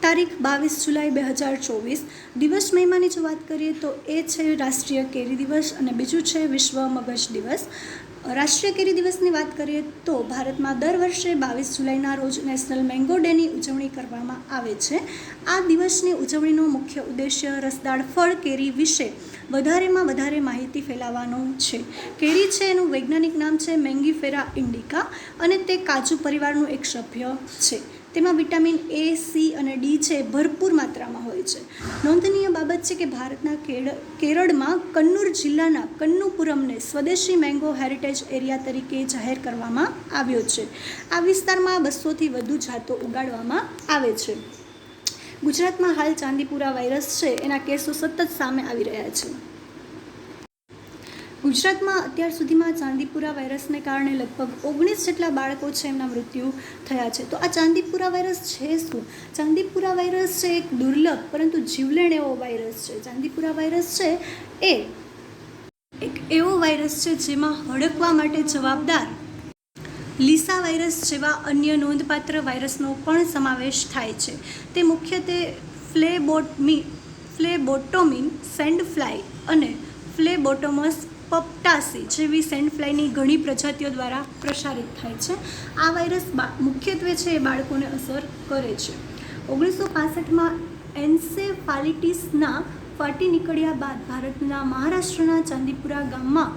તારીખ 22 જુલાઈ 2024. દિવસ મહિમાની જો વાત કરીએ તો એ છે રાષ્ટ્રીય કેરી દિવસ અને બીજું છે વિશ્વ મગજ દિવસ. રાષ્ટ્રીય કેરી દિવસની વાત કરીએ તો ભારતમાં દર વર્ષે 22 જુલાઈના રોજ નેશનલ મેંગો ડેની ઉજવણી કરવામાં આવે છે. આ દિવસની ઉજવણીનો મુખ્ય ઉદ્દેશ્ય રસદાળ ફળ કેરી વિશે વધારેમાં વધારે માહિતી ફેલાવવાનો છે. કેરી છે એનું વૈજ્ઞાનિક નામ છે મેંગીફેરા ઇન્ડિકા અને તે કાજુ પરિવારનું એક સભ્ય છે. તેમાં વિટામિન એ, સી અને ડી છે ભરપૂર માત્રામાં હોય છે. નોંધનીય બાબત છે કે ભારતના કેરળમાં કન્નૂર જિલ્લાના કન્નૂપુરમને સ્વદેશી મેંગો હેરિટેજ એરિયા તરીકે જાહેર કરવામાં આવ્યો છે. આ વિસ્તારમાં 200થી વધુ જાતો ઉગાડવામાં આવે છે. ગુજરાતમાં હાલ ચાંદીપુરા વાયરસ છે એના કેસો સતત સામે આવી રહ્યા છે. ગુજરાતમાં અત્યાર સુધીમાં ચાંદીપુરા વાયરસને કારણે લગભગ 19 જેટલા બાળકો છે એમના મૃત્યુ થયા છે. તો આ ચાંદીપુરા વાયરસ છે શું? ચાંદીપુરા વાયરસ છે એક દુર્લભ પરંતુ જીવલેણ એવો વાયરસ છે. ચાંદીપુરા વાયરસ છે એ એક એવો વાયરસ છે જેમાં હડકવા માટે જવાબદાર લીસા વાયરસ જેવા અન્ય નોંધપાત્ર વાયરસનો પણ સમાવેશ થાય છે. તે મુખ્યત્વે ફ્લેબોટોમિન સેન્ડ ફ્લાય અને ફ્લેબોટોમસ પપ્ટાસી જેવી સેન્ડ ફ્લાયની ઘણી પ્રજાતિઓ દ્વારા પ્રસારિત થાય છે. આ વાયરસ મુખ્યત્વે છે એ બાળકોને અસર કરે છે. 1965માં એન્સેફાલિટીસના ફાટી નીકળ્યા બાદ ભારતના મહારાષ્ટ્રના ચાંદીપુરા ગામમાં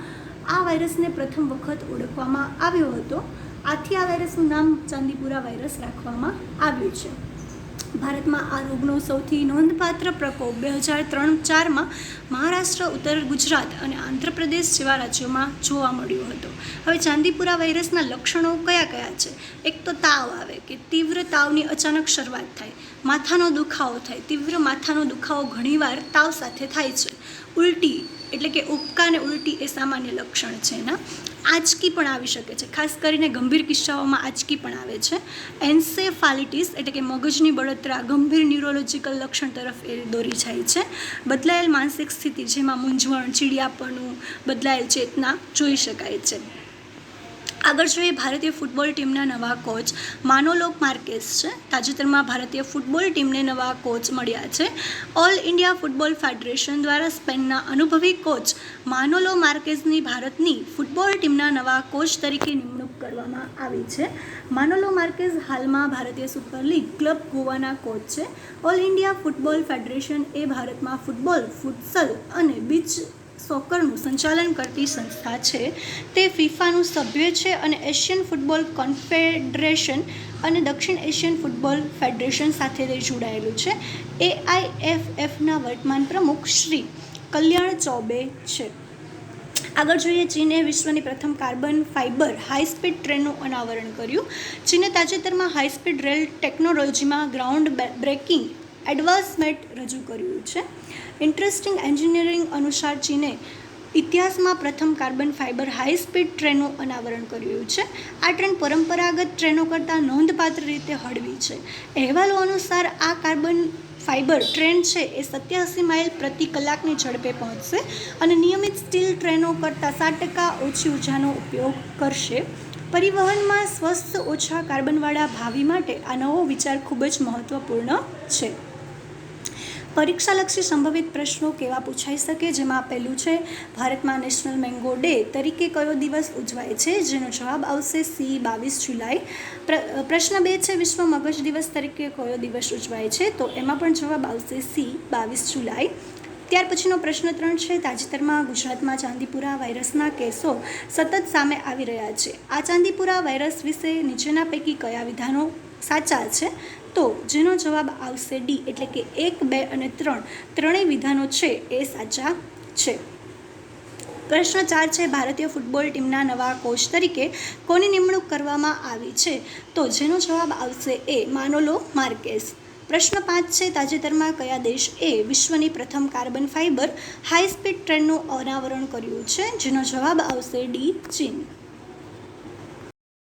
આ વાયરસને પ્રથમ વખત ઓળખવામાં આવ્યો હતો. આથી આ વાયરસનું નામ ચાંદીપુરા વાયરસ રાખવામાં આવ્યું છે. ભારતમાં આ રોગનો સૌથી નોંધપાત્ર પ્રકોપ 2003-04માં મહારાષ્ટ્ર, ઉત્તર ગુજરાત અને આંધ્રપ્રદેશ જેવા રાજ્યોમાં જોવા મળ્યો હતો. હવે ચાંદીપુરા વાયરસના લક્ષણો કયા કયા છે? એક તો તાવ આવે કે તીવ્ર તાવની અચાનક શરૂઆત થાય, માથાનો દુખાવો થાય, તીવ્ર માથાનો દુખાવો ઘણીવાર તાવ સાથે થાય છે. ઉલટી એટલે કે ઉબકા અને ઉલટી એ સામાન્ય લક્ષણ છે એના. આંચકી પણ આવી શકે છે, ખાસ કરીને ગંભીર કિસ્સાઓમાં આંચકી પણ આવે છે. એન્સેફાલિટીસ એટલે કે મગજની બળતરા ગંભીર ન્યુરોલોજીકલ લક્ષણ તરફ એ દોરી જાય છે. બદલાયેલ માનસિક સ્થિતિ જેમાં મૂંઝવણ, ચીડિયાપણું, બદલાયેલ ચેતના જોઈ શકાય છે. આગળ જોઈએ ભારતીય ફૂટબોલ ટીમના નવા કોચ માનોલો માર્કેસ છે. તાજેતરમાં ભારતીય ફૂટબોલ ટીમને નવા કોચ મળ્યા છે. ઓલ ઇન્ડિયા ફૂટબોલ ફેડરેશન દ્વારા સ્પેનના અનુભવી કોચ માનોલો માર્કેસની ભારતની ફૂટબોલ ટીમના નવા કોચ તરીકે નિમણૂક કરવામાં આવી છે. માનોલો માર્કેસ હાલમાં ભારતીય સુપર લીગ ક્લબ ગોવાના કોચ છે. ઓલ ઇન્ડિયા ફૂટબોલ ફેડરેશન એ ભારતમાં ફૂટબોલ, ફુટસલ અને બીચ સોકરનું સંચાલન કરતી સંસ્થા છે. તે ફિફાનું સભ્ય છે અને એશિયન ફૂટબોલ કોન્ફેડરેશન અને દક્ષિણ એશિયન ફૂટબોલ ફેડરેશન સાથે તે જોડાયેલું છે. AIFFના વર્તમાન પ્રમુખ શ્રી કલ્યાણ ચૌબે છે. આગળ જોઈએ ચીને વિશ્વની પ્રથમ કાર્બન ફાઇબર હાઈસ્પીડ ટ્રેનનું અનાવરણ કર્યું. ચીને તાજેતરમાં હાઈસ્પીડ રેલ ટેકનોલોજીમાં ગ્રાઉન્ડ બ્રેકિંગ એડવાન્સમેન્ટ રજૂ કર્યું છે. ઇન્ટરેસ્ટિંગ એન્જિનિયરિંગ અનુસાર ચીને ઇતિહાસમાં પ્રથમ કાર્બન ફાઇબર હાઈ સ્પીડ ટ્રેનનું અનાવરણ કર્યું છે. આ ટ્રેન પરંપરાગત ટ્રેનો કરતાં નોંધપાત્ર રીતે હળવી છે. અહેવાલો અનુસાર આ કાર્બન ફાઇબર ટ્રેન છે એ 87 માઇલ પ્રતિ કલાકની ઝડપે પહોંચશે અને નિયમિત સ્ટીલ ટ્રેનો કરતાં 7% ઓછી ઉર્જાનો ઉપયોગ કરશે. પરિવહનમાં સ્વસ્થ ઓછા કાર્બનવાળા ભાવિ માટે આ નવો વિચાર ખૂબ જ મહત્વપૂર્ણ છે. પરીક્ષાલક્ષી સંભવિત પ્રશ્નો કેવા પૂછાઈ શકે? જેમાં પહેલું છે ભારતમાં નેશનલ મેંગો ડે તરીકે કયો દિવસ ઉજવાય છે? જેનો જવાબ આવશે સી 22 જુલાઈ. પ્રશ્ન 2 છે વિશ્વ મગજ દિવસ તરીકે કયો દિવસ ઉજવાય છે? તો એમાં પણ જવાબ આવશે સી 22 જુલાઈ. ત્યાર પછીનો પ્રશ્ન 3 છે તાજેતરમાં ગુજરાતમાં ચાંદીપુરા વાયરસના કેસો સતત સામે આવી રહ્યા છે. આ ચાંદીપુરા વાયરસ વિશે નીચેના પૈકી કયા વિધાનો સાચા છે? તો જેનો જવાબ આવશે ડી એટલે કે 1, 2 અને 3 ત્રણેય વિધાનો છે એ સાચા છે. પ્રશ્ન 4 છે ભારતીય ફૂટબોલ ટીમના નવા કોચ તરીકે કોની નિમણૂક કરવામાં આવી છે? તો જેનો જવાબ આવશે એ માનોલો માર્કેસ. પ્રશ્ન 5 છે તાજેતરમાં કયા દેશ એ વિશ્વની પ્રથમ કાર્બન ફાઇબર હાઈ સ્પીડ ટ્રેનનું અનાવરણ કર્યું છે? જેનો જવાબ આવશે ડી ચીન.